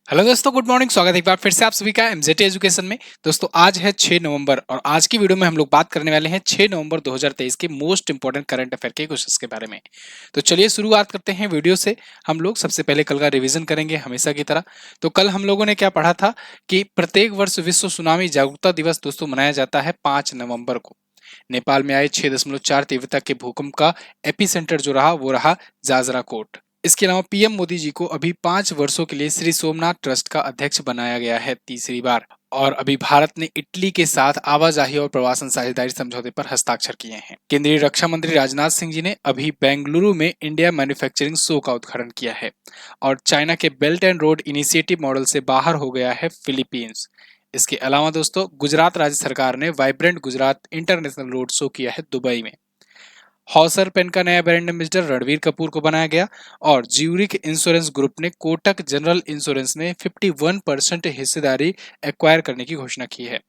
Hello दोस्तों, good morning. स्वागत है एक बार फिर से आप सभी का एमजेटी एजुकेशन में। दोस्तों आज है 6 नवंबर और आज की वीडियो में हम लोग बात करने वाले हैं 6 नवंबर 2023 के मोस्ट इंपोर्टेंट करंट अफेयर के क्वेश्चंस के बारे में। तो चलिए शुरुआत करते हैं वीडियो से। हम लोग सबसे पहले कल का रिवीजन करेंगे हमेशा की तरह। तो कल हम लोगों ने क्या पढ़ा था कि प्रत्येक वर्ष विश्व सुनामी जागरूकता दिवस दोस्तों मनाया जाता है 5 नवंबर को। नेपाल में आए 6.4 तीव्रता के भूकंप का एपिसेंटर जो रहा वो रहा जाजरा कोट। इसके अलावा पीएम मोदी जी को अभी 5 वर्षों के लिए श्री सोमनाथ ट्रस्ट का अध्यक्ष बनाया गया है तीसरी बार। और अभी भारत ने इटली के साथ आवाजाही और प्रवासन साझेदारी समझौते पर हस्ताक्षर किए हैं। केंद्रीय रक्षा मंत्री राजनाथ सिंह जी ने अभी बेंगलुरु में इंडिया मैन्युफैक्चरिंग शो का उद्घाटन किया है। और चाइना के belt and road initiative model से बाहर हो गया है फिलीपींस। इसके अलावा दोस्तों गुजरात राज्य सरकार ने vibrant Gujarat international road show किया है दुबई में। हॉसर पेन का नया ब्रांड एम्बेसडर रणवीर कपूर को बनाया गया। और ज्यूरिक इंश्योरेंस ग्रुप ने कोटक जनरल इंश्योरेंस में 51% हिस्सेदारी एक्वायर करने की घोषणा की है।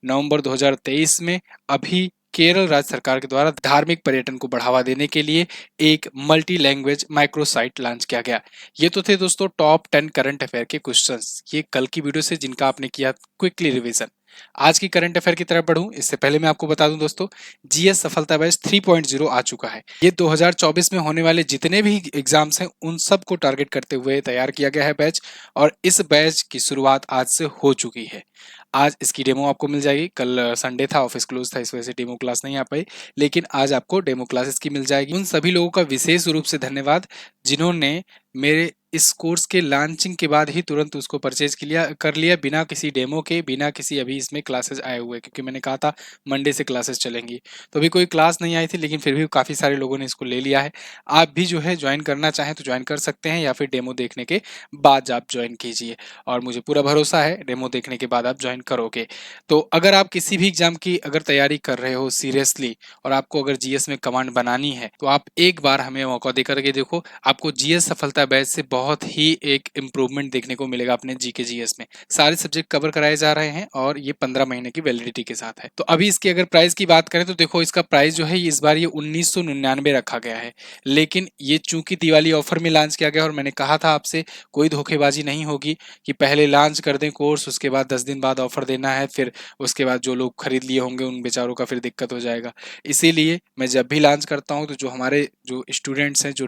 नवंबर 2023 में अभी केरल राज्य सरकार के द्वारा धार्मिक पर्यटन को बढ़ावा देने के लिए एक multi language micro site launch किया गया। ये तो थे दोस्तों टॉप 10 करंट अफेयर के क्वेश्चंस, ये कल की वीडियो से जिनका आपने किया क्विकली रिवीजन। आज की करंट अफेयर की तरफ बढ़ूं इससे पहले मैं आपको बता दूं दोस्तों, जीएस सफलता बैच 3.0 आ चुका है। ये 2024 में होने वाले जितने भी एग्जाम्स हैं उन सब को टारगेट करते हुए तैयार किया गया है बैच। और इस बैच की शुरुआत आज से हो चुकी है। आज इसकी डेमो आपको मिल जाएगी। कल संडे था, ऑफिस क्लोज था, इस वजह से डेमो क्लास नहीं आ पाई, लेकिन आज आपको डेमो क्लास इसकी मिल जाएगी। उन सभी लोगों का विशेष रूप से धन्यवाद जिन्होंने मेरे इस कोर्स के लॉन्चिंग के बाद ही तुरंत उसको परचेज कर लिया बिना किसी डेमो के, बिना किसी अभी इसमें क्लासेस आए हुए, क्योंकि मैंने कहा था मंडे से क्लासेस चलेंगी। तो अभी कोई क्लास नहीं आई थी, लेकिन फिर भी काफ़ी सारे लोगों ने इसको ले लिया है। आप भी जो है ज्वाइन करना चाहें तो ज्वाइन कर सकते हैं, या फिर डेमो देखने के बाद आप ज्वाइन कीजिए। और मुझे पूरा भरोसा है डेमो देखने के बाद आप ज्वाइन करोगे। तो अगर आप किसी भी एग्जाम की अगर तैयारी कर रहे हो सीरियसली, और आपको अगर जीएस में कमांड बनानी है, तो आप एक बार हमें मौका दे करके देखो। आपको जीएस सफलता बैच से बहुत ही एक इम्प्रूवमेंट देखने को मिलेगा अपने जीके जीएस में। सारे सब्जेक्ट कवर कराए जा रहे हैं और ये 15 महीने की वैलिडिटी के साथ है। तो अभी इसकी अगर प्राइस की बात करें तो देखो, इसका प्राइस जो है इस बार ये 1999 रखा गया है। लेकिन ये चूंकि दिवाली ऑफर में लॉन्च किया गया, और मैंने कहा था आपसे कोई धोखेबाजी नहीं होगी कि पहले लॉन्च कर दें कोर्स, उसके बाद 10 दिन बाद ऑफर देना है, फिर उसके बाद जो लोग खरीद लिए होंगे उन बेचारों का फिर दिक्कत हो जाएगा। इसीलिए मैं जब भी लॉन्च करता हूं तो जो हमारे जो स्टूडेंट्स हैं, जो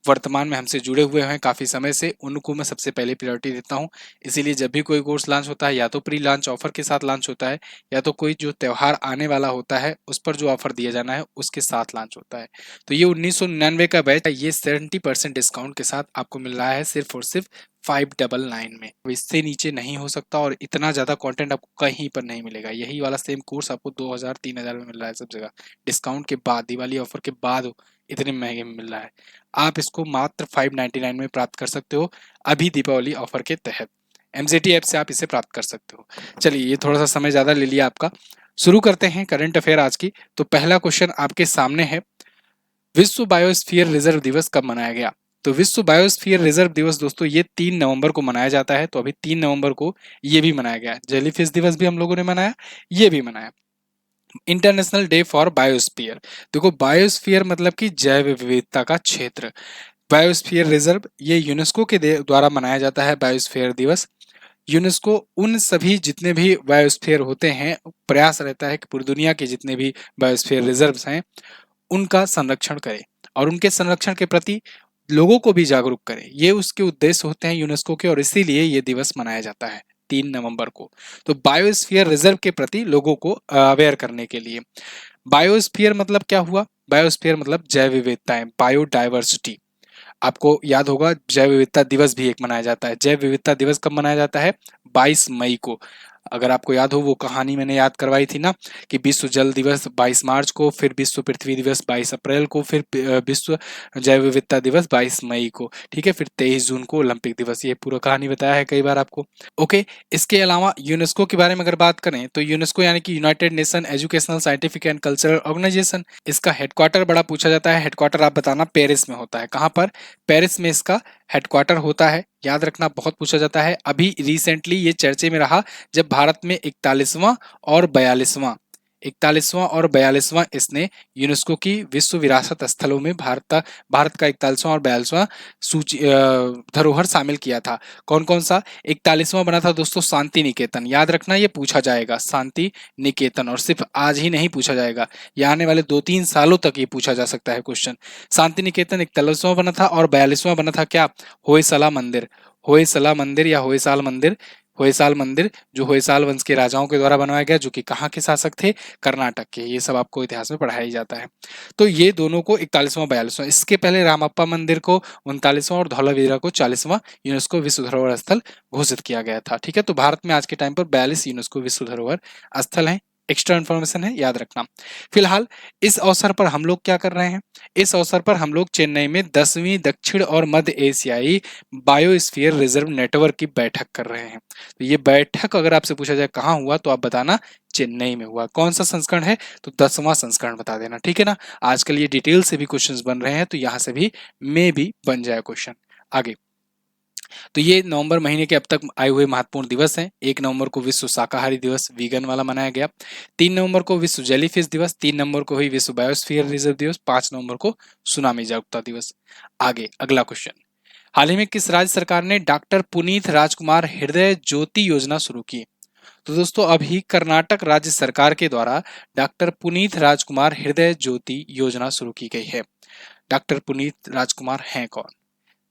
वर्तमान में हमसे जुड़े हुए हैं काफ़ी समय से, उनको मैं सबसे पहले प्रायोरिटी देता हूं। इसीलिए जब भी कोई कोर्स लॉन्च होता है, या तो प्री लॉन्च ऑफर के साथ लॉन्च होता है, या तो कोई जो त्यौहार आने वाला होता है उस पर जो ऑफर दिया जाना है उसके साथ लॉन्च होता है। तो ये 1999 का बैच है, ये 70% डिस्काउंट के साथ आपको मिल रहा है सिर्फ और सिर्फ 599 में। इससे नीचे नहीं हो सकता, और इतना ज़्यादा कंटेंट आपको कहीं पर नहीं मिलेगा। यही वाला सेम कोर्स आपको 2000-3000 में मिल रहा है सब जगह, डिस्काउंट के बाद, दिवाली ऑफर के बाद इतने महंगे में मिल रहा है। आप इसको मात्र 599 में प्राप्त कर सकते हो अभी दीपावली ऑफर के तहत। एमजेटी ऐप से आप इसे प्राप्त कर सकते हो। चलिए, ये थोड़ा सा समय ज़्यादा ले लिया आपका। शुरू करते हैं करंट अफेयर आज की। तो पहला क्वेश्चन आपके सामने है, विश्व बायोस्फीयर रिजर्व दिवस कब मनाया गया? तो विश्व बायोस्फीयर रिजर्व दिवस दोस्तों ये 3 नवंबर को मनाया जाता है। तो अभी 3 नवंबर को ये भी मनाया गया। जेलीफिश दिवस भी हम लोगों ने मनाया, ये भी मनाया। International day for biosphere. देखो, बायोस्फीयर मतलब कि जैव विविधता का क्षेत्र। बायोस्फीयर रिजर्व ये यूनेस्को के द्वारा मनाया जाता है बायोस्फीयर दिवस। यूनेस्को उन सभी जितने भी बायोस्फीयर होते हैं, प्रयास रहता है कि पूरी दुनिया के जितने भी बायोस्फीयर रिजर्व्स हैं उनका संरक्षण करे और उनके संरक्षण के प्रति लोगों को भी जागरूक करे। ये उसके उद्देश्य होते हैं यूनेस्को के, और इसीलिए ये दिवस मनाया जाता है 3 नवंबर को। तो बायोस्फीयर रिजर्व के प्रति लोगों को अवेयर करने के लिए। बायोस्फीयर मतलब क्या हुआ? बायोस्फीयर मतलब जैव विविधताएं, बायोडाइवर्सिटी। आपको याद होगा जैव विविधता दिवस भी एक मनाया जाता है। जैव विविधता दिवस कब मनाया जाता है? 22 मई को। अगर आपको याद हो वो कहानी मैंने याद करवाई थी ना, कि विश्व जल दिवस 22 मार्च को, फिर विश्व पृथ्वी दिवस 22 अप्रैल को, फिर विश्व जैव विविधता दिवस 22 मई को, ठीक है, फिर 23 जून को ओलंपिक दिवस। ये पूरा कहानी बताया है कई बार आपको। ओके, इसके अलावा यूनेस्को के बारे में अगर बात करें तो यूनेस्को यानी कि United Nation Educational Scientific and Cultural Organization, इसका हेडक्वार्टर बड़ा पूछा जाता है। हेडक्वार्टर आप बताना पेरिस में होता है। कहाँ पर? पेरिस में इसका हेडक्वार्टर होता है। याद रखना, बहुत पूछा जाता है। अभी रिसेंटली ये चर्चे में रहा जब भारत में 41वां और 42वां 41वां और 42वां इसने यूनेस्को की विश्व विरासत स्थलों में भारत का 41वां और 42वां सूची धरोहर शामिल किया था। कौन कौन सा? 41वां बना था दोस्तों शांति निकेतन, याद रखना ये पूछा जाएगा, शांति निकेतन, और सिर्फ आज ही नहीं पूछा जाएगा, ये आने वाले 2-3 सालों तक ये पूछा जा सकता है क्वेश्चन। शांति निकेतन 41वां बना था, और 42वां बना था क्या? होयसला मंदिर, होयसला मंदिर या होयसाल मंदिर, होयसाल मंदिर जो होयसाल वंश के राजाओं के द्वारा बनवाया गया, जो कि कहाँ के शासक थे? कर्नाटक के। ये सब आपको इतिहास में पढ़ाया जाता है। तो ये दोनों को 41वां 42वां, इसके पहले रामप्पा मंदिर को 39वां और धौलावीरा को 40वां यूनेस्को विश्व धरोहर स्थल घोषित किया गया था। ठीक है, तो भारत में आज के टाइम पर 42 यूनेस्को विश्व धरोहर स्थल हैं। एक्स्ट्रा इन्फॉर्मेशन है, याद रखना। फिलहाल इस अवसर पर हम लोग क्या कर रहे हैं? इस अवसर पर हम लोग चेन्नई में 10वीं दक्षिण और मध्य एशियाई बायोस्फीयर रिजर्व नेटवर्क की बैठक कर रहे हैं। तो ये बैठक अगर आपसे पूछा जाए कहाँ हुआ, तो आप बताना चेन्नई में हुआ। कौन सा संस्करण है? तो 10वां संस्करण बता देना। ठीक है ना, आजकल ये डिटेल से भी क्वेश्चंस बन रहे हैं, तो यहाँ से भी मे भी बन जाए क्वेश्चन। आगे, तो ये नवंबर महीने के अब तक आए हुए महत्वपूर्ण दिवस हैं। 1 नवंबर को विश्व शाकाहारी दिवस, वीगन वाला मनाया गया। 3 नवंबर को विश्व जेलीफिश दिवस, 3 नवंबर को हुई विश्व बायोस्फीयर रिजर्व दिवस, 5 नवंबर को सुनामी जागरूकता दिवस। आगे अगला क्वेश्चन, हाल ही में किस राज्य सरकार ने डॉक्टर पुनीत राजकुमार हृदय ज्योति योजना शुरू की? तो दोस्तों अभी कर्नाटक राज्य सरकार के द्वारा डॉक्टर पुनीत राजकुमार हृदय ज्योति योजना शुरू की गई है। डॉक्टर पुनीत राजकुमार हैं कौन?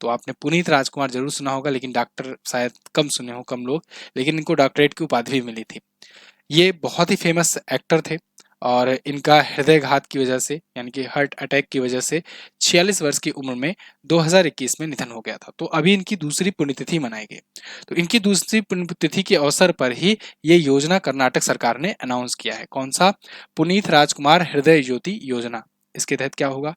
तो आपने पुनीत राजकुमार जरूर सुना होगा, लेकिन डॉक्टर शायद कम सुने हो, कम लोग, लेकिन इनको डॉक्टरेट की उपाधि भी मिली थी। ये बहुत ही फेमस एक्टर थे, और इनका हृदयघात की वजह से, यानी कि हार्ट अटैक की वजह से 46 वर्ष की उम्र में 2021 में निधन हो गया था। तो अभी इनकी दूसरी पुण्यतिथि मनाई गई। तो इनकी दूसरी पुण्यतिथि के अवसर पर ही ये योजना कर्नाटक सरकार ने अनाउंस किया है। कौन सा? पुनीत राजकुमार हृदय ज्योति योजना। इसके तहत क्या होगा?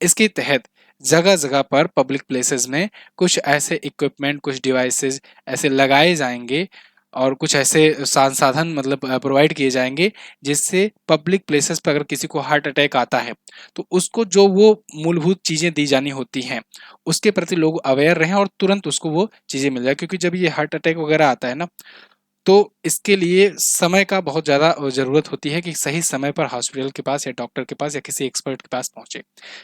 इसके तहत जगह जगह पर पब्लिक प्लेसेस में कुछ ऐसे इक्विपमेंट, कुछ डिवाइसेस ऐसे लगाए जाएंगे, और कुछ ऐसे संसाधन मतलब प्रोवाइड किए जाएंगे, जिससे पब्लिक प्लेसेस पर अगर किसी को हार्ट अटैक आता है, तो उसको जो वो मूलभूत चीजें दी जानी होती हैं, उसके प्रति लोग अवेयर रहें और तुरंत उसको वो चीजें मिल जाए। क्योंकि जब ये हार्ट अटैक वगैरह आता है ना, तो इसके लिए समय का बहुत ज़्यादा ज़रूरत होती है कि सही समय पर हॉस्पिटल के पास या डॉक्टर के पास या किसी एक्सपर्ट के पास पहुंचे।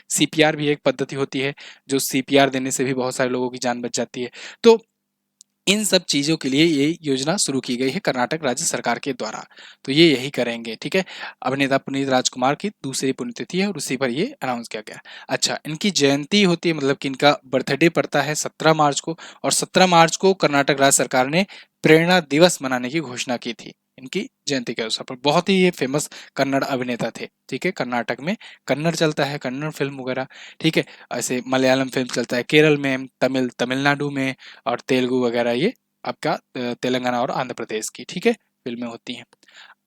सीपीआर भी एक पद्धति होती है, जो सीपीआर देने से भी बहुत सारे लोगों की जान बच जाती है। तो इन सब चीज़ों के लिए ये योजना शुरू की गई है कर्नाटक राज्य सरकार के द्वारा। तो ये यही करेंगे। ठीक है, अभिनेता पुनीत राजकुमार की दूसरी पुण्यतिथि है और उसी पर ये अनाउंस किया गया। अच्छा, इनकी जयंती होती है, मतलब कि इनका बर्थडे पड़ता है 17 मार्च को, और 17 मार्च को कर्नाटक राज्य सरकार ने प्रेरणा दिवस मनाने की घोषणा की थी इनकी जयंती के अवसर पर। बहुत ही ये फेमस कन्नड़ अभिनेता थे। ठीक है, कर्नाटक में कन्नड़ चलता है, कन्नड़ फिल्म वगैरह। ठीक है, ऐसे मलयालम फिल्म चलता है केरल में, तमिलनाडु में, और तेलुगु वगैरह ये आपका तेलंगाना और आंध्र प्रदेश की, ठीक है, फिल्में होती हैं।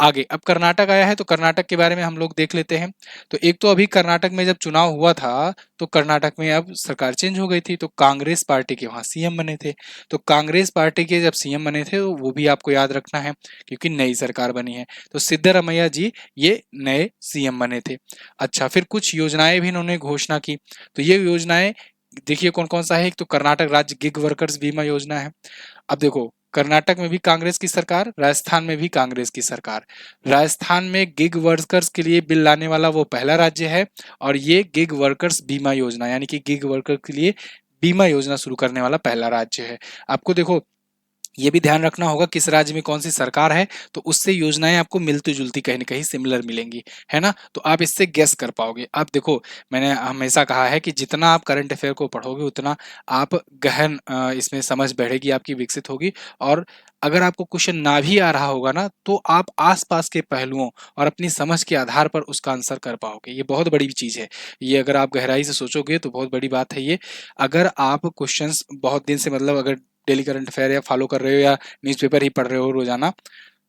आगे अब कर्नाटक आया है, तो कर्नाटक के बारे में हम लोग देख लेते हैं। तो एक तो अभी कर्नाटक में जब चुनाव हुआ था, तो कर्नाटक में अब सरकार चेंज हो गई थी, तो कांग्रेस पार्टी के वहां सीएम बने थे। तो कांग्रेस पार्टी के जब सीएम बने थे, वो भी आपको याद रखना है, क्योंकि नई सरकार बनी है। तो सिद्धरामैया जी ये नए सीएम बने थे। अच्छा, फिर कुछ योजनाएं भी इन्होंने घोषणा की। तो ये योजनाएं देखिए कौन कौन सा है। एक तो कर्नाटक राज्य गिग वर्कर्स बीमा योजना है। अब देखो, कर्नाटक में भी कांग्रेस की सरकार, राजस्थान में भी कांग्रेस की सरकार। राजस्थान में गिग वर्कर्स के लिए बिल लाने वाला वो पहला राज्य है, और ये गिग वर्कर्स बीमा योजना, यानी कि गिग वर्कर के लिए बीमा योजना शुरू करने वाला पहला राज्य है। आपको देखो ये भी ध्यान रखना होगा किस राज्य में कौन सी सरकार है, तो उससे योजनाएं आपको मिलती जुलती कहीं ना कहीं सिमिलर मिलेंगी, है ना। तो आप इससे गेस कर पाओगे। अब देखो, मैंने हमेशा कहा है कि जितना आप करंट अफेयर को पढ़ोगे, उतना आप गहन इसमें समझ बढ़ेगी, आपकी विकसित होगी। और अगर आपको क्वेश्चन ना भी आ रहा होगा ना, तो आप आसपास के पहलुओं और अपनी समझ के आधार पर उसका आंसर कर पाओगे। ये बहुत बड़ी चीज है। ये अगर आप गहराई से सोचोगे तो बहुत बड़ी बात है ये। अगर आप क्वेश्चंस बहुत दिन से, मतलब अगर डेली करंट अफेयर या फॉलो कर रहे हो, या न्यूज़पेपर ही पढ़ रहे हो रोजाना,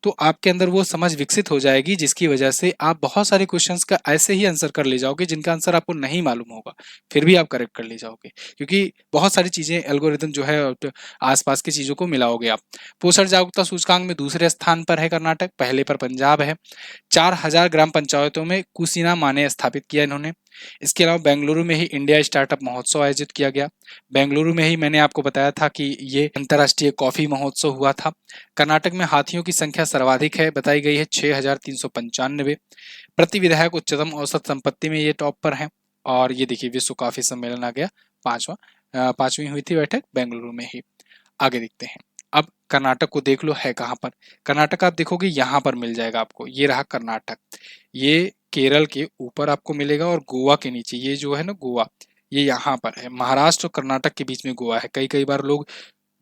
तो आपके अंदर वो समझ विकसित हो जाएगी, जिसकी वजह से आप बहुत सारे क्वेश्चंस का ऐसे ही आंसर कर ले जाओगे जिनका आंसर आपको नहीं मालूम होगा, फिर भी आप करेक्ट कर ले जाओगे, क्योंकि बहुत सारी चीजें एल्गोरिथम जो है आसपास की चीजों को मिलाओगे आप। पोषण जागरूकता सूचकांक में दूसरे स्थान पर है कर्नाटक, पहले पर पंजाब है। 4000 ग्राम पंचायतों में कुसीना माने स्थापित किया इन्होंने। इसके अलावा बेंगलुरु में ही इंडिया स्टार्टअप महोत्सव आयोजित किया गया। बेंगलुरु में ही मैंने आपको बताया था कि ये अंतर्राष्ट्रीय कॉफी महोत्सव हुआ था। कर्नाटक में हाथियों की संख्या सर्वाधिक है, बताई गई है 6,395। प्रति विधायक उच्चतम औसत संपत्ति में ये टॉप पर है। और ये देखिए विश्व कॉफी सम्मेलन आ गया, पांचवी हुई थी बैठक बेंगलुरु में ही। आगे देखते हैं। अब कर्नाटक को देख लो है कहाँ पर। कर्नाटक आप देखोगे यहाँ पर मिल जाएगा आपको, ये रहा कर्नाटक। ये केरल के ऊपर आपको मिलेगा और गोवा के नीचे, ये जो है ना गोवा, ये यहाँ पर है। महाराष्ट्र और कर्नाटक के बीच में गोवा है। कई कई बार लोग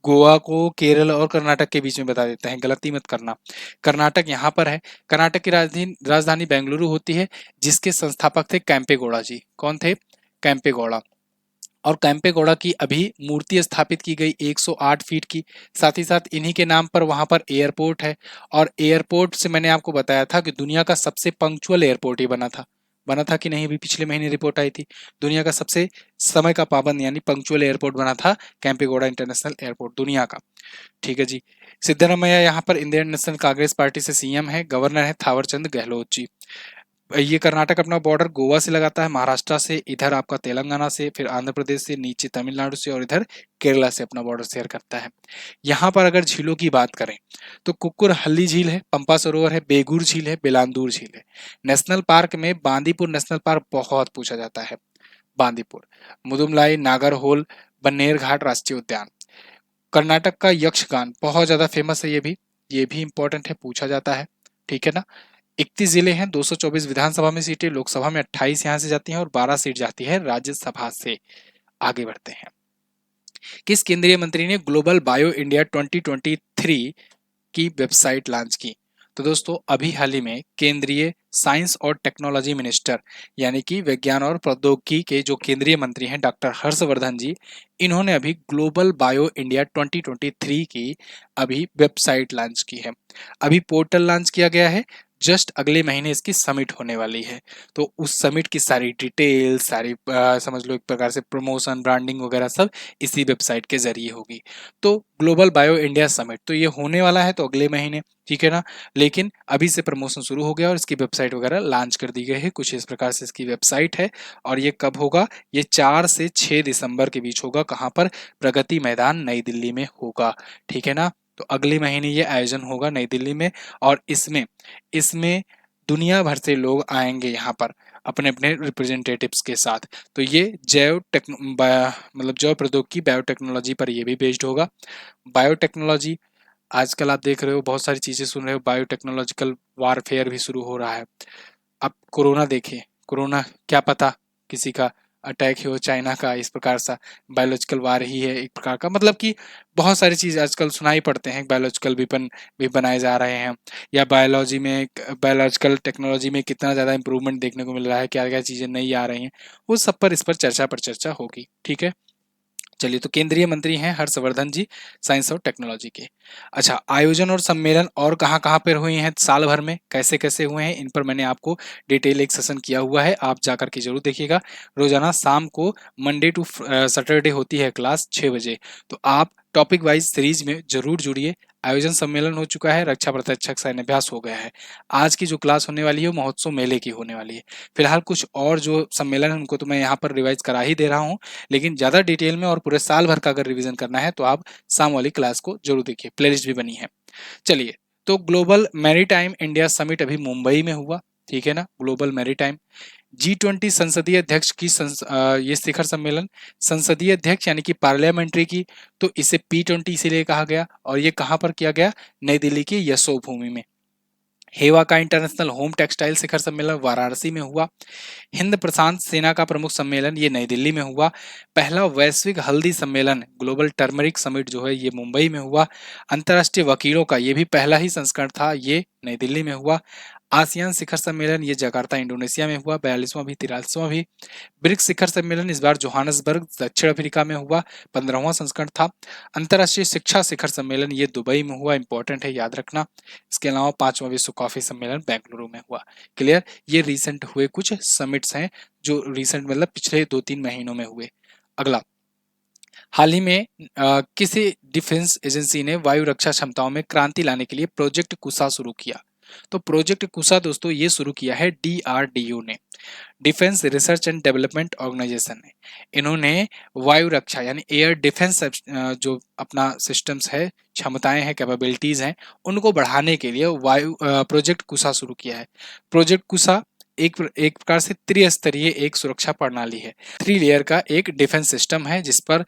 गोवा को केरल और कर्नाटक के बीच में बता देते हैं, गलती मत करना। कर्नाटक यहाँ पर है। कर्नाटक की राजधानी राजधानी बेंगलुरु होती है, जिसके संस्थापक थे कैंपेगौड़ा जी। कौन थे? कैंपेगौड़ा। और कैंपेगौड़ा की अभी मूर्ति स्थापित की गई 108 फीट की। साथ ही साथ इन्हीं के नाम पर वहां पर एयरपोर्ट है। और एयरपोर्ट से मैंने आपको बताया था कि दुनिया का सबसे पंक्चुअल एयरपोर्ट ही बना था कि नहीं, अभी पिछले महीने रिपोर्ट आई थी। दुनिया का सबसे समय का पाबंद यानी पंक्चुअल एयरपोर्ट बना था कैंपेगौड़ा इंटरनेशनल एयरपोर्ट, दुनिया का। ठीक है जी। सिद्धरामैया यहाँ पर इंडियन नेशनल कांग्रेस पार्टी से सीएम है। गवर्नर है थावरचंद गहलोत जी। ये कर्नाटक अपना बॉर्डर गोवा से लगाता है, महाराष्ट्र से, इधर आपका तेलंगाना से, फिर आंध्र प्रदेश से, नीचे तमिलनाडु से और इधर केरला से अपना बॉर्डर शेयर करता है। यहाँ पर अगर झीलों की बात करें तो कुक्कुरहल्ली झील है, पंपा सरोवर है, बेगूर झील है, बेलांदूर झील है। नेशनल पार्क में बांदीपुर नेशनल पार्क बहुत पूछा जाता है। बांदीपुर, मुदुमलाई, नागरहोल, बन्नेर घाट राष्ट्रीय उद्यान। कर्नाटक का यक्षगान बहुत ज्यादा फेमस है, ये भी इंपॉर्टेंट है, पूछा जाता है। ठीक है ना। 31 जिले हैं, 224 विधानसभा में सीटें, लोकसभा में 28 यहाँ से जाती हैं और 12 सीट जाती है राज्यसभा से। आगे बढ़ते हैं। किस केंद्रीय मंत्री ने ग्लोबल बायो इंडिया 2023 की वेबसाइट लॉन्च की? तो दोस्तों अभी हाल ही में केंद्रीय साइंस और टेक्नोलॉजी मिनिस्टर यानी कि विज्ञान और प्रौद्योगिकी के जो केंद्रीय मंत्री हैं डॉक्टर हर्षवर्धन जी, इन्होंने अभी ग्लोबल बायो इंडिया 2023 की अभी वेबसाइट लॉन्च की है। अभी पोर्टल लॉन्च किया गया है, जस्ट अगले महीने इसकी समिट होने वाली है। तो उस समिट की सारी डिटेल, सारी समझ लो एक प्रकार से प्रमोशन, ब्रांडिंग वगैरह सब इसी वेबसाइट के जरिए होगी। तो ग्लोबल बायो इंडिया समिट तो ये होने वाला है तो अगले महीने, ठीक है ना। लेकिन अभी से प्रमोशन शुरू हो गया और इसकी वेबसाइट वगैरह लॉन्च कर दी गई है। कुछ इस प्रकार से इसकी वेबसाइट है। और ये कब होगा? ये 4 से 6 दिसंबर के बीच होगा। कहाँ पर? प्रगति मैदान नई दिल्ली में होगा। ठीक है ना। तो अगले महीने ये आयोजन होगा नई दिल्ली में। और इसमें इसमें दुनिया भर से लोग आएंगे यहाँ पर अपने अपने रिप्रेजेंटेटिव्स के साथ। तो ये जैव प्रौद्योगिकी बायोटेक्नोलॉजी पर ये भी बेस्ड होगा। बायोटेक्नोलॉजी आजकल आप देख रहे हो, बहुत सारी चीजें सुन रहे हो, बायोटेक्नोलॉजिकल वारफेयर भी शुरू हो रहा है। अब कोरोना देखिए, कोरोना क्या पता किसी का अटैक ही हो, चाइना का, इस प्रकार सा बायोलॉजिकल वार ही है एक प्रकार का। मतलब कि बहुत सारी चीज आजकल सुनाई पड़ते हैं, बायोलॉजिकल वेपन भी बनाए जा रहे हैं, या बायोलॉजिकल टेक्नोलॉजी में कितना ज्यादा इंप्रूवमेंट देखने को मिल रहा है, क्या क्या चीजें नई आ रही हैं, वो सब पर इस पर चर्चा होगी। ठीक है। चलिए, तो केंद्रीय मंत्री हैं हर्षवर्धन जी, साइंस और टेक्नोलॉजी के। अच्छा, आयोजन और सम्मेलन और कहाँ कहाँ पर हुए हैं साल भर में, कैसे कैसे हुए हैं, इन पर मैंने आपको डिटेल एक सेशन किया हुआ है, आप जाकर के जरूर देखिएगा। रोजाना शाम को मंडे टू सैटरडे होती है क्लास 6 बजे। तो आप टॉपिक वाइज सीरीज में जरूर जुड़िए। आयोजन सम्मेलन हो चुका है, रक्षा प्रत्यक्षक सैन्य अभ्यास हो गया है। आज की जो क्लास होने वाली है वो महोत्सव मेले की होने वाली है। फिलहाल कुछ और जो सम्मेलन है उनको तो मैं यहाँ पर रिवाइज करा ही दे रहा हूँ, लेकिन ज़्यादा डिटेल में और पूरे साल भर का अगर रिवीजन करना है तो आप शाम वाली क्लास को जरूर देखिए, प्लेलिस्ट भी बनी है। चलिए, तो ग्लोबल मैरीटाइम इंडिया समिट अभी मुंबई में हुआ। ठीक है ना। ग्लोबल मैरीटाइम G20 संसदीय अध्यक्ष की ये शिखर सम्मेलन, संसदीय अध्यक्ष यानी कि पार्लियामेंट्री की, तो इसे P20 इसीलिए कहा गया। और ये कहाँ पर किया गया? नई दिल्ली की यशोभूमि में। हेवा का इंटरनेशनल होम टेक्सटाइल शिखर सम्मेलन वाराणसी में हुआ। हिंद प्रशांत सेना का प्रमुख सम्मेलन ये नई दिल्ली में हुआ। पहला वैश्विक हल्दी सम्मेलन ग्लोबल टर्मरिक समिट जो है ये मुंबई में हुआ। अंतर्राष्ट्रीय वकीलों का ये भी पहला ही संस्करण था, ये नई दिल्ली में हुआ। आसियान शिखर सम्मेलन ये जकार्ता इंडोनेशिया में हुआ, 42वां भी 43वां भी। ब्रिक्स शिखर सम्मेलन इस बार जोहानसबर्ग दक्षिण अफ्रीका में हुआ, 15वां संस्करण था। अंतर्राष्ट्रीय शिक्षा शिखर सम्मेलन ये दुबई में हुआ, इंपॉर्टेंट है याद रखना। इसके अलावा 5वां विश्व कॉफी सम्मेलन बेंगलुरु में हुआ। क्लियर। ये रिसेंट हुए कुछ समिट्स हैं जो रिसेंट मतलब पिछले 2-3 महीनों में हुए। अगला, हाल ही में किसी डिफेंस एजेंसी ने वायु रक्षा क्षमताओं में क्रांति लाने के लिए प्रोजेक्ट कुशा शुरू किया। तो प्रोजेक्ट कुशा दोस्तों ये शुरू किया है DRDO ने, Defence Research and Development Organisation ने। इन्होंने वायु रक्षा यानी एयर डिफेंस जो अपना सिस्टम्स है, क्षमताएं हैं, कैपेबिलिटीज हैं, उनको बढ़ाने के लिए वायु प्रोजेक्ट कुशा शुरू किया है। प्रोजेक्ट कुशा एक प्रकार से त्रिस्तरीय एक सुरक्षा प्रणाली है, 3 लेयर का एक डिफेंस सिस्टम है जिस पर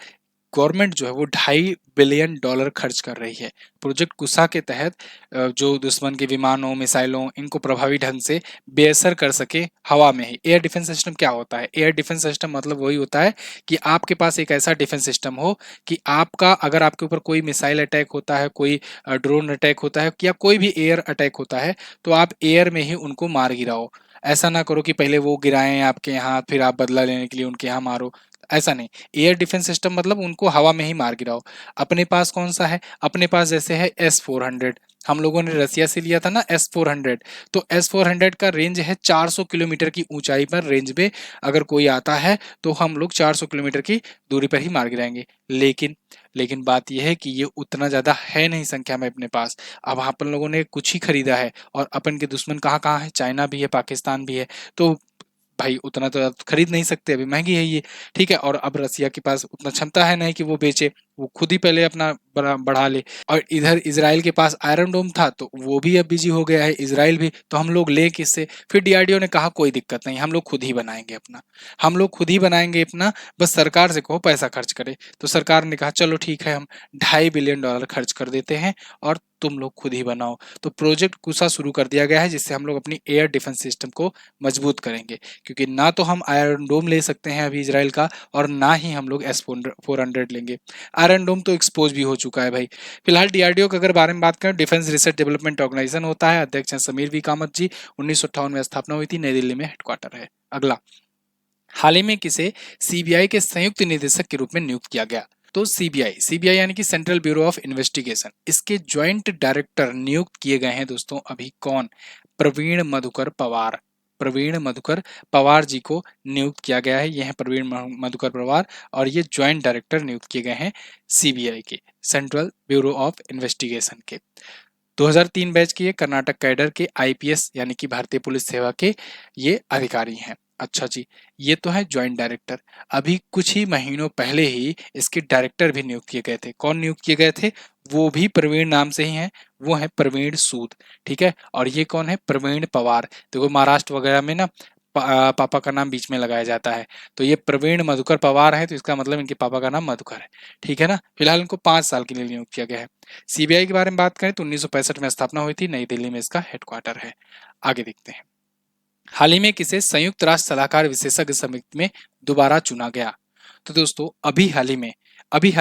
गवर्नमेंट जो है वो $2.5 बिलियन खर्च कर रही है। प्रोजेक्ट कुशा के तहत जो दुश्मन के विमानों, मिसाइलों, इनको प्रभावी ढंग से बेअसर कर सके हवा में ही। एयर डिफेंस सिस्टम क्या होता है? एयर डिफेंस सिस्टम मतलब वही होता है कि आपके पास एक ऐसा डिफेंस सिस्टम हो कि आपका अगर आपके ऊपर कोई मिसाइल अटैक होता है, कोई ड्रोन अटैक होता है या कोई भी एयर अटैक होता है, तो आप एयर में ही उनको मार गिराओ। ऐसा ना करो कि पहले वो गिराएं आपके यहाँ, फिर आप बदला लेने के लिए उनके यहाँ मारो। ऐसा नहीं, एयर डिफेंस सिस्टम मतलब उनको हवा में ही मार गिराओ। अपने पास कौन सा है? अपने पास जैसे है S-400, हम लोगों ने रसिया से लिया था ना S-400। तो S-400 का रेंज है 400 किलोमीटर की ऊंचाई पर रेंज पे अगर कोई आता है तो हम लोग 400 किलोमीटर की दूरी पर ही मार गिराएंगे। लेकिन लेकिन बात यह है कि ये उतना ज्यादा है नहीं संख्या में अपने पास। अब अपन लोगों ने कुछ ही खरीदा है और अपन के दुश्मन कहाँ कहाँ है? चाइना भी है, पाकिस्तान भी है। तो भाई उतना तो खरीद नहीं सकते, अभी महंगी है ये, ठीक है। और अब रसिया के पास उतना क्षमता है नहीं कि वो बेचे, वो खुद ही पहले अपना बढ़ा ले। और इधर इजराइल के पास आयरन डोम था तो वो भी अब बिजी हो गया है, इजराइल भी। तो हम लोग ले किससे? फिर DRDO ने कहा कोई दिक्कत नहीं, हम लोग खुद ही बनाएंगे अपना, हम लोग खुद ही बनाएंगे अपना, बस सरकार से कहो पैसा खर्च करे। तो सरकार ने कहा चलो ठीक है, हम $2.5 बिलियन खर्च कर देते हैं और तुम लोग खुद ही बनाओ। तो प्रोजेक्ट कुशा शुरू कर दिया गया है जिससे हम लोग अपनी एयर डिफेंस सिस्टम को मजबूत करेंगे, क्योंकि ना तो हम आयरन डोम ले सकते हैं अभी इजराइल का, और ना ही हम लोग S-400 लेंगे। आयरन डोम तो एक्सपोज भी हो चुका है भाई। फिलहाल DRDO के अगर बारे में बात करें, डिफेंस रिसर्च डेवलपमेंट ऑर्गेनाइजेशन होता है, अध्यक्ष हैं समीर वी कामत जी। 1958 में स्थापना हुई थी, नई दिल्ली में हेडक्वार्टर है। अगला, हाल ही में किसे CBI के संयुक्त निदेशक के रूप में नियुक्त किया गया? तो सीबीआई यानी कि सेंट्रल ब्यूरो ऑफ इन्वेस्टिगेशन, इसके ज्वाइंट डायरेक्टर नियुक्त किए गए हैं दोस्तों अभी कौन? प्रवीण मधुकर पवार। प्रवीण मधुकर पवार जी को नियुक्त किया गया है, ये है प्रवीण मधुकर पवार, और ये ज्वाइंट डायरेक्टर नियुक्त किए गए हैं CBI के, सेंट्रल ब्यूरो ऑफ इन्वेस्टिगेशन के। 2003 बैच के, ये कर्नाटक कैडर के IPS यानी कि भारतीय पुलिस सेवा के ये अधिकारी हैं। अच्छा जी, ये तो है ज्वाइंट डायरेक्टर। अभी कुछ ही महीनों पहले ही इसके डायरेक्टर भी नियुक्त किए गए थे। कौन नियुक्त किए गए थे? वो भी प्रवीण नाम से ही हैं, वो है प्रवीण सूद, ठीक है। और ये कौन है? प्रवीण पवार। देखो महाराष्ट्र वगैरह में ना पापा का नाम बीच में लगाया जाता है, तो ये प्रवीण मधुकर पवार है, तो इसका मतलब इनके पापा का नाम मधुकर है, ठीक है ना। फिलहाल इनको 5 साल के लिए नियुक्त किया गया है। CBI के बारे में बात करें तो 1965 में स्थापना हुई थी, नई दिल्ली में इसका हेडक्वार्टर है। आगे देखते हैं, हाल ही में किसे संयुक्त राष्ट्र सलाहकार विशेषज्ञ समिति में दोबारा चुना गया? तो दोस्तों अभी हाल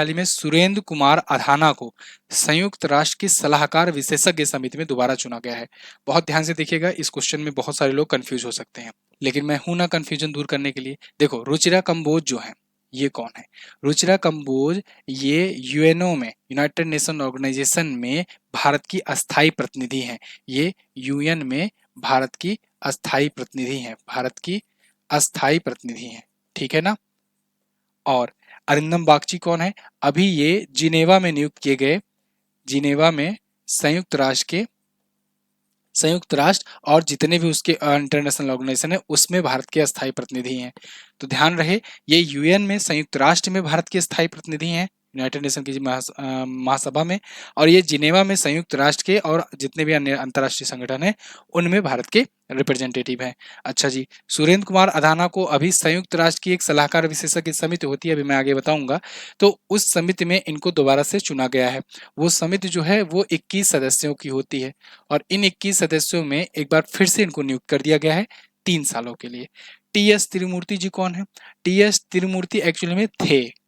ही में सुरेंद्र कुमार अधाना को संयुक्त राष्ट्र की सलाहकार विशेषज्ञ समिति में दोबारा चुना गया है। बहुत ध्यान से देखिएगा, इस क्वेश्चन में बहुत सारे लोग कंफ्यूज हो सकते हैं, लेकिन मैं हूं ना कंफ्यूजन दूर करने के लिए। देखो रुचिरा कंबोज जो है, ये कौन है? रुचिरा कंबोज ये यूएनओ में, यूनाइटेड नेशन ऑर्गेनाइजेशन में भारत की अस्थाई प्रतिनिधि हैं। ये यूएन में भारत की अस्थाई प्रतिनिधि हैं, भारत की अस्थाई प्रतिनिधि हैं, ठीक है ना। और अरिंदम बागची कौन है? अभी ये जिनेवा में नियुक्त किए गए, जिनेवा में संयुक्त राष्ट्र और जितने भी उसके इंटरनेशनल ऑर्गेनाइजेशन है उसमें भारत के अस्थायी प्रतिनिधि हैं। तो ध्यान रहे, ये यूएन में संयुक्त राष्ट्र में भारत के स्थायी प्रतिनिधि हैं, यूनाइटेड नेशन की महासभा में, और ये जिनेवा में संयुक्त राष्ट्र के और जितने भी अन्य अंतर्राष्ट्रीय संगठन हैं उनमें भारत के रिप्रेजेंटेटिव हैं। अच्छा जी, सुरेंद्र कुमार अधाना को अभी संयुक्त राष्ट्र की एक सलाहकार विशेषज्ञ समिति होती है, अभी मैं आगे बताऊंगा, तो उस समिति में इनको दोबारा से चुना गया है। वो समिति जो है वो 21 सदस्यों की होती है, और इन 21 सदस्यों में एक बार फिर से इनको नियुक्त कर दिया गया है 3 सालों के लिए। TS तिरुमूर्ति जी कौन है? TS तिरुमूर्ति एक्चुअली में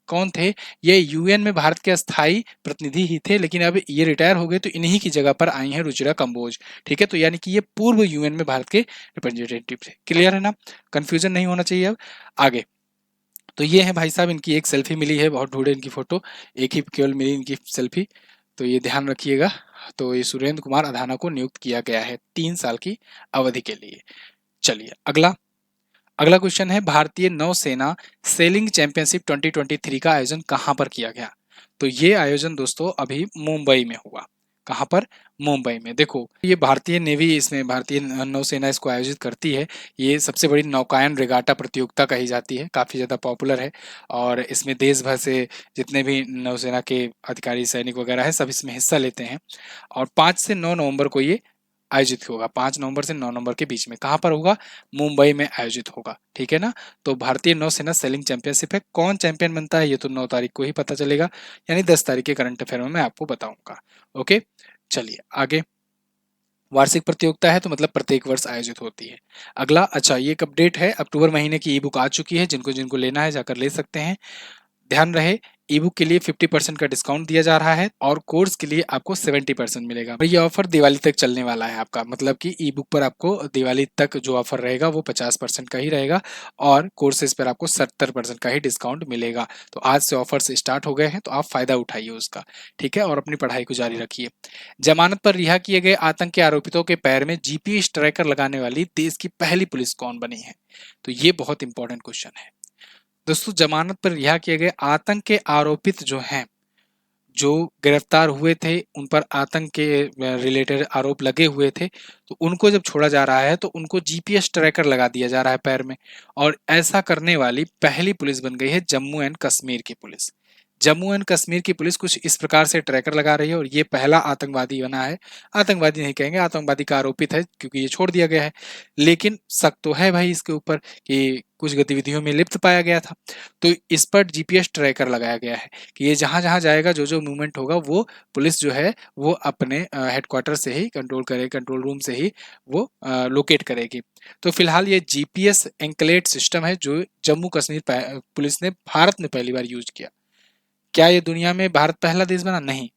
कौन थे? ये यूएन में भारत के अस्थाई प्रतिनिधि ही थे, लेकिन अब ये रिटायर हो गए तो इन्हीं की जगह पर आई हैं रुचिरा कंबोज, ठीक है। तो यानी कि ये पूर्व यूएन में भारत के रिप्रेजेंटेटिव थे। क्लियर है ना, कंफ्यूजन नहीं होना चाहिए। अब आगे, तो ये है भाई साहब, इनकी एक सेल्फी मिली है, बहुत ढूंढे इनकी फोटो, एक ही केवल मिली इनकी सेल्फी, तो ये ध्यान रखिएगा। तो ये सुरेंद्र कुमार अधाना को नियुक्त किया गया है 3 साल की अवधि के लिए। चलिए अगला क्वेश्चन है, भारतीय नौसेना सेलिंग चैंपियनशिप 2023 का आयोजन कहां पर किया गया? तो ये आयोजन दोस्तों अभी मुंबई में हुआ। कहाँ पर? मुंबई में। देखो ये भारतीय नेवी, इसमें भारतीय नौसेना इसको आयोजित करती है। ये सबसे बड़ी नौकायन रिगाटा प्रतियोगिता कही जाती है, काफ़ी ज़्यादा पॉपुलर है और इसमें देश भर से जितने भी नौसेना के अधिकारी सैनिक वगैरह है सब इसमें हिस्सा लेते हैं। और 5 से 9 नवंबर को ये आयोजित होगा। 5 नवंबर से 9 नवंबर के बीच में कहाँ पर होगा? मुंबई में आयोजित होगा। ठीक है ना? तो भारतीय नौसेना सेलिंग चैंपियनशिप है। कौन चैंपियन बनता है ये तो 9 तारीख को ही पता चलेगा, यानी 10 तारीख के करंट अफेयर में मैं आपको बताऊंगा। ओके, चलिए आगे। वार्षिक प्रतियोगिता है तो मतलब प्रत्येक वर्ष आयोजित होती है। अगला, अच्छा ये एक अपडेट है, अक्टूबर महीने की ई बुक आ चुकी है, जिनको जिनको लेना है जाकर ले सकते हैं। ध्यान रहे, ई बुक के लिए 50% का डिस्काउंट दिया जा रहा है और कोर्स के लिए आपको 70% मिलेगा। और ये ऑफर दिवाली तक चलने वाला है आपका, मतलब कि ई बुक पर आपको दिवाली तक जो ऑफर रहेगा वो 50% का ही रहेगा और कोर्सेज पर आपको 70% का ही डिस्काउंट मिलेगा। तो आज से ऑफर्स स्टार्ट हो गए हैं, तो आप फायदा उठाइए उसका। ठीक है, और अपनी पढ़ाई को जारी रखिए। जमानत पर रिहा किए गए आतंक के आरोपितों के पैर में जीपीएस ट्रैकर लगाने वाली देश की पहली पुलिस कौन बनी है? तो ये बहुत इंपॉर्टेंट क्वेश्चन है दोस्तों। जमानत पर रिहा किए गए आतंक के आरोपित जो हैं, जो गिरफ्तार हुए थे, उन पर आतंक के रिलेटेड आरोप लगे हुए थे, तो उनको जब छोड़ा जा रहा है तो उनको जीपीएस ट्रैकर लगा दिया जा रहा है पैर में। और ऐसा करने वाली पहली पुलिस बन गई है जम्मू एंड कश्मीर की पुलिस। जम्मू एंड कश्मीर की पुलिस कुछ इस प्रकार से ट्रैकर लगा रही है और ये पहला आतंकवादी बना है। आतंकवादी नहीं कहेंगे, आतंकवादी का आरोपित है क्योंकि ये छोड़ दिया गया है, लेकिन शक तो है भाई इसके ऊपर कि कुछ गतिविधियों में लिप्त पाया गया था। तो इस पर जीपीएस ट्रैकर लगाया गया है कि ये जहां जहां जाएगा, जो जो मूवमेंट होगा, वो पुलिस जो है वो अपने हेडक्वार्टर से ही कंट्रोल करे, कंट्रोल रूम से ही वो लोकेट करेगी। तो फिलहाल ये जीपीएस एंकलेट सिस्टम है जो जम्मू कश्मीर पुलिस ने भारत में पहली बार यूज किया। क्या ये दुनिया में भारत पहला देश बना? नहीं।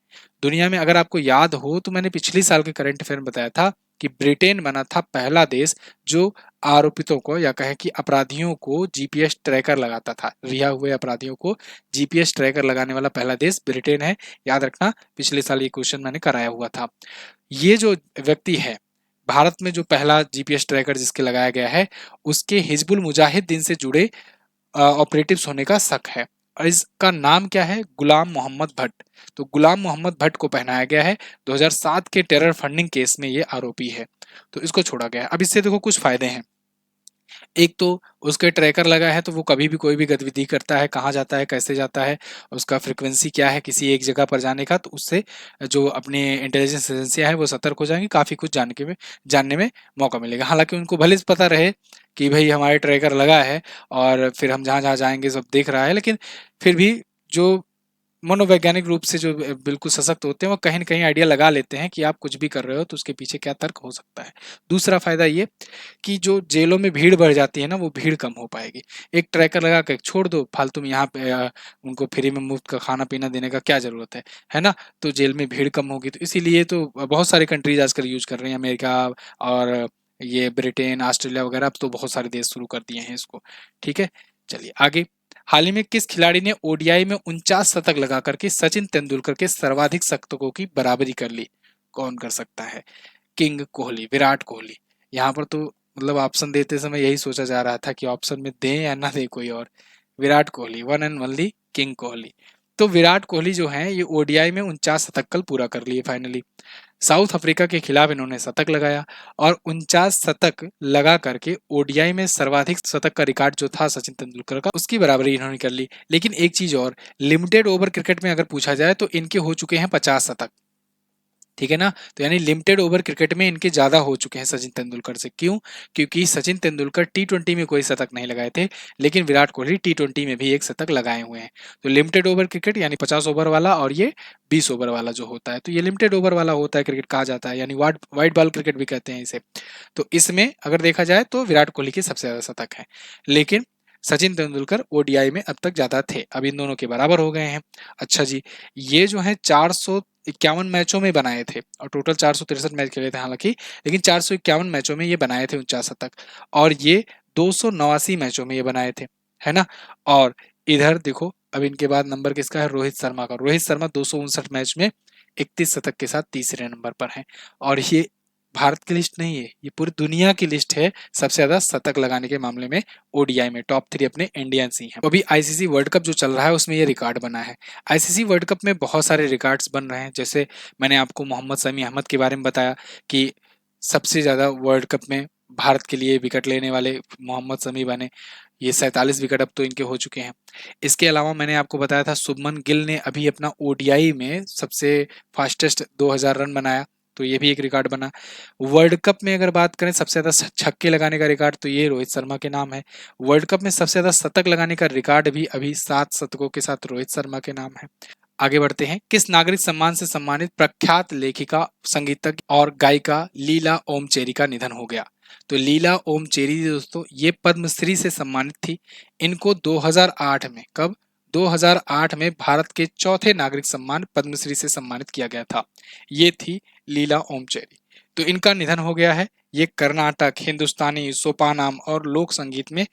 दुनिया में अगर आपको याद हो तो मैंने पिछले साल के करंट अफेयर में बताया था कि ब्रिटेन बना था पहला देश जो आरोपितों को या कहें कि अपराधियों को जीपीएस ट्रैकर लगाता था। रिहा हुए अपराधियों को जीपीएस ट्रैकर लगाने वाला पहला देश ब्रिटेन है। याद रखना, पिछले साल ये क्वेश्चन मैंने कराया हुआ था। ये जो व्यक्ति है, भारत में जो पहला जीपीएस ट्रैकर जिसके लगाया गया है, उसके हिजबुल मुजाहिदीन से जुड़े ऑपरेटिव्स होने का शक है। और इसका नाम क्या है? गुलाम मोहम्मद भट्ट। तो गुलाम मोहम्मद भट्ट को पहनाया गया है। 2007 के टेरर फंडिंग केस में ये आरोपी है, तो इसको छोड़ा गया है। अब इससे देखो कुछ फायदे हैं। एक तो उसके ट्रैकर लगा है तो वो कभी भी कोई भी गतिविधि करता है, कहाँ जाता है, कैसे जाता है, उसका फ्रिक्वेंसी क्या है किसी एक जगह पर जाने का, तो उससे जो अपनी इंटेलिजेंस एजेंसियां हैं वो सतर्क हो जाएंगी, काफ़ी कुछ जानने में मौका मिलेगा। हालांकि उनको भले से पता रहे कि भाई हमारे ट्रैकर लगा है और फिर हम जहाँ जहाँ जाएंगे सब देख रहा है, लेकिन फिर भी जो मनोवैज्ञानिक रूप से जो बिल्कुल सशक्त होते हैं वो कहीं न कहीं आइडिया लगा लेते हैं कि आप कुछ भी कर रहे हो तो उसके पीछे क्या तर्क हो सकता है। दूसरा फ़ायदा ये कि जो जेलों में भीड़ बढ़ जाती है ना, वो भीड़ कम हो पाएगी। एक ट्रैकर लगा के छोड़ दो, फालतू में यहाँ पे उनको फ्री में मुफ्त का खाना-पीना देने का क्या ज़रूरत है ना? तो जेल में भीड़ कम होगी, तो इसीलिए तो बहुत सारी कंट्रीज़ आजकल यूज़ कर रही हैं, अमेरिका और ये ब्रिटेन, ऑस्ट्रेलिया वगैरह, अब तो बहुत सारे देश शुरू कर दिए हैं इसको। ठीक है? चलिए आगे। हाल ही में किस खिलाड़ी ने ओडीआई में 49 शतक लगा करके सचिन तेंदुलकर के सर्वाधिक शतकों की बराबरी कर ली? कौन कर सकता है? किंग कोहली, विराट कोहली। यहाँ पर तो मतलब ऑप्शन देते समय यही सोचा जा रहा था कि ऑप्शन में दें या ना दें कोई और। Virat Kohli, one and only king Kohli. तो विराट कोहली जो हैं ये ओडीआई में 49 शतक कल पूरा कर लिए फाइनली। साउथ अफ्रीका के खिलाफ इन्होंने शतक लगाया और 49 शतक लगा करके ओडीआई में सर्वाधिक शतक का रिकॉर्ड जो था सचिन तेंदुलकर का, उसकी बराबरी इन्होंने कर ली। लेकिन एक चीज और, लिमिटेड ओवर क्रिकेट में अगर पूछा जाए तो इनके हो चुके हैं 50 शतक। ठीक है ना? तो यानी लिमिटेड ओवर क्रिकेट में इनके ज्यादा हो चुके हैं सचिन तेंदुलकर से। क्यों? क्योंकि सचिन तेंदुलकर टी20 में कोई शतक नहीं लगाए थे, लेकिन विराट कोहली टी20 में भी एक शतक लगाए हुए हैं। तो लिमिटेड ओवर क्रिकेट यानी 50 ओवर वाला और ये 20 ओवर वाला जो होता है, तो ये लिमिटेड ओवर वाला होता है क्रिकेट कहा जाता है, यानी वाइड बॉल क्रिकेट भी कहते हैं इसे। तो इसमें अगर देखा जाए तो विराट कोहली के सबसे ज्यादा शतक है, लेकिन सचिन तेंदुलकर ओडीआई में अब तक ज्यादा थे। अब इन दोनों के बराबर हो गए हैं। अच्छा जी, ये जो है 451 मैचों में बनाए थे और टोटल 463 मैच खेले थे हालांकि, लेकिन 451 मैचों में ये बनाए थे 49 शतक, और ये 289 मैचों में ये बनाए थे, है ना? और इधर देखो, अब इनके बाद नंबर किसका है? रोहित शर्मा का। रोहित शर्मा 259 मैच में 31 शतक के साथ तीसरे नंबर पर है। और ये भारत की लिस्ट नहीं है, ये पूरी दुनिया की लिस्ट है सबसे ज्यादा शतक लगाने के मामले में। ओडीआई में टॉप 3 अपने इंडियंस ही हैं। अभी आईसीसी वर्ल्ड कप जो चल रहा है उसमें ये रिकॉर्ड बना है। आईसीसी वर्ल्ड कप में बहुत सारे रिकॉर्ड्स बन रहे हैं, जैसे मैंने आपको मोहम्मद शमी अहमद के बारे में बताया कि सबसे ज्यादा वर्ल्ड कप में भारत के लिए विकेट लेने वाले मोहम्मद शमी बने। ये 47 विकेट अब तो इनके हो चुके हैं। इसके अलावा मैंने आपको बताया था शुभमन गिल ने अभी अपना ओडीआई में सबसे फास्टेस्ट 2000 रन बनाया, तो ये भी एक रिकॉर्ड बना। वर्ल्ड कप में अगर बात करें सबसे ज्यादा छक्के लगाने का रिकॉर्ड, तो ये रोहित शर्मा के नाम है। वर्ल्ड कप में सबसे ज्यादा शतक लगाने का रिकॉर्ड भी अभी 7 शतकों के साथ रोहित शर्मा के नाम है। आगे बढ़ते हैं। किस नागरिक सम्मान से सम्मानित प्रख्यात लेखिका, संगीतज्ञ और गायिका लीला ओमचेरी का निधन हो गया? तो लीला ओमचेरी दोस्तों ये पद्मश्री से सम्मानित थी। इनको 2008 में, कब? 2008 में भारत के चौथे नागरिक सम्मान पद्मश्री से सम्मानित किया गया था। ये थी लीला ओमचेरी। तो इनका निधन हो गया है। ये कर्नाटक, हिंदुस्तानी, सोपानम और लोक संगीत में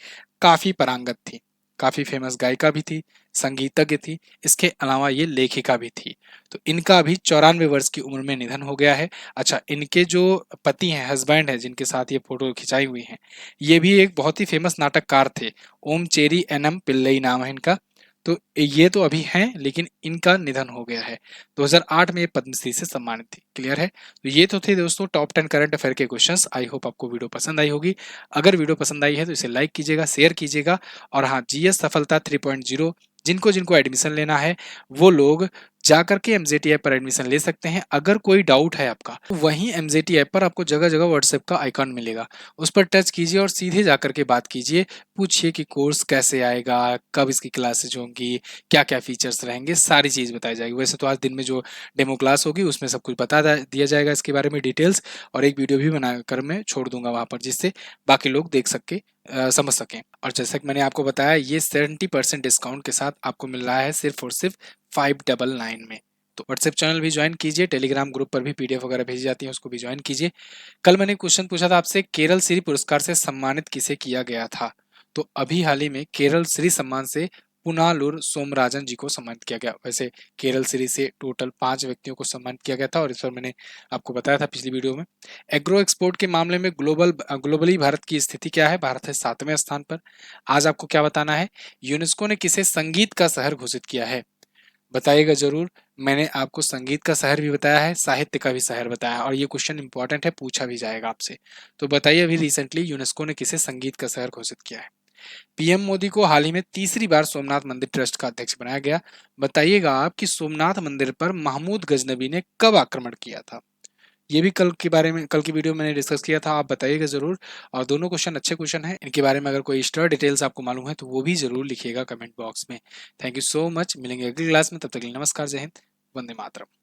काफी पारंगत थी, काफी फेमस गायिका भी थी, संगीतज्ञ थी, इसके अलावा ये लेखिका भी थी। तो इनका अभी 94 वर्ष की उम्र में निधन हो गया है। अच्छा, इनके जो पति हैं, हस्बैंड हैं, जिनके साथ ये फोटो खिंचाई हुई है, ये भी एक बहुत ही फेमस नाटककार थे। ओम चेरी एनम पिल्लई नाम है इनका। तो ये तो अभी हैं, लेकिन इनका निधन हो गया है। 2008 में ये पद्मश्री से सम्मानित थी। क्लियर है? तो ये तो थे दोस्तों टॉप 10 करंट अफेयर के क्वेश्चंस। आई होप आपको वीडियो पसंद आई होगी। अगर वीडियो पसंद आई है तो इसे लाइक कीजिएगा, शेयर कीजिएगा। और हाँ, जीएस सफलता 3.0 जिनको जिनको एडमिशन लेना है वो लोग जाकर के एमजेटी ऐप पर एडमिशन ले सकते हैं। अगर कोई डाउट है आपका, तो वहीं एमजेटी ऐप पर आपको जगह जगह व्हाट्सएप का आइकॉन मिलेगा, उस पर टच कीजिए और सीधे जाकर के बात कीजिए। पूछिए कि कोर्स कैसे आएगा, कब इसकी क्लासेज होंगी, क्या क्या फीचर्स रहेंगे, सारी चीज़ बताई जाएगी। वैसे तो आज दिन में जो डेमो क्लास होगी उसमें सब कुछ बता दिया जाएगा इसके बारे में डिटेल्स, और एक वीडियो भी बनाकर मैं छोड़ दूंगा वहाँ पर, जिससे बाकी लोग देख सके, समझ सकें। और जैसा कि मैंने आपको बताया, ये 70% डिस्काउंट के साथ आपको मिल रहा है सिर्फ और सिर्फ 599 में। तो व्हाट्सएप चैनल भी ज्वाइन कीजिए, टेलीग्राम ग्रुप पर भी पीडीएफ वगैरह भेजी जाती है, उसको भी ज्वाइन कीजिए। कल मैंने क्वेश्चन पूछा था आपसे, केरल श्री पुरस्कार से सम्मानित किसे किया गया था? तो अभी हाल ही में केरल श्री सम्मान से पुनालुर सोमराजन जी को सम्मानित किया गया। वैसे केरल श्री से टोटल 5 व्यक्तियों को सम्मानित किया गया था, और इस पर मैंने आपको बताया था पिछली वीडियो में। एग्रो एक्सपोर्ट के मामले में ग्लोबली भारत की स्थिति क्या है? भारत है 7वें स्थान पर। आज आपको क्या बताना है? यूनेस्को ने किसे संगीत का शहर घोषित किया है? बताइएगा जरूर। मैंने आपको संगीत का शहर भी बताया है, साहित्य का भी शहर बताया है, और ये क्वेश्चन इंपॉर्टेंट है, पूछा भी जाएगा आपसे। तो बताइए, अभी रिसेंटली यूनेस्को ने किसे संगीत का शहर घोषित किया है? पीएम मोदी को हाल ही में तीसरी बार सोमनाथ मंदिर ट्रस्ट का अध्यक्ष बनाया गया। बताइएगा आप कि सोमनाथ मंदिर पर महमूद गजनबी ने कब आक्रमण किया था? ये भी कल की वीडियो में मैंने डिस्कस किया था, आप बताइएगा जरूर। और दोनों क्वेश्चन अच्छे क्वेश्चन हैं, इनके बारे में अगर कोई एक्स्ट्रा डिटेल्स आपको मालूम है तो वो भी जरूर लिखिएगा कमेंट बॉक्स में। Thank you so much. मिलेंगे अगली क्लास में, तब तक के लिए नमस्कार, जय हिंद, वंदे मातरम।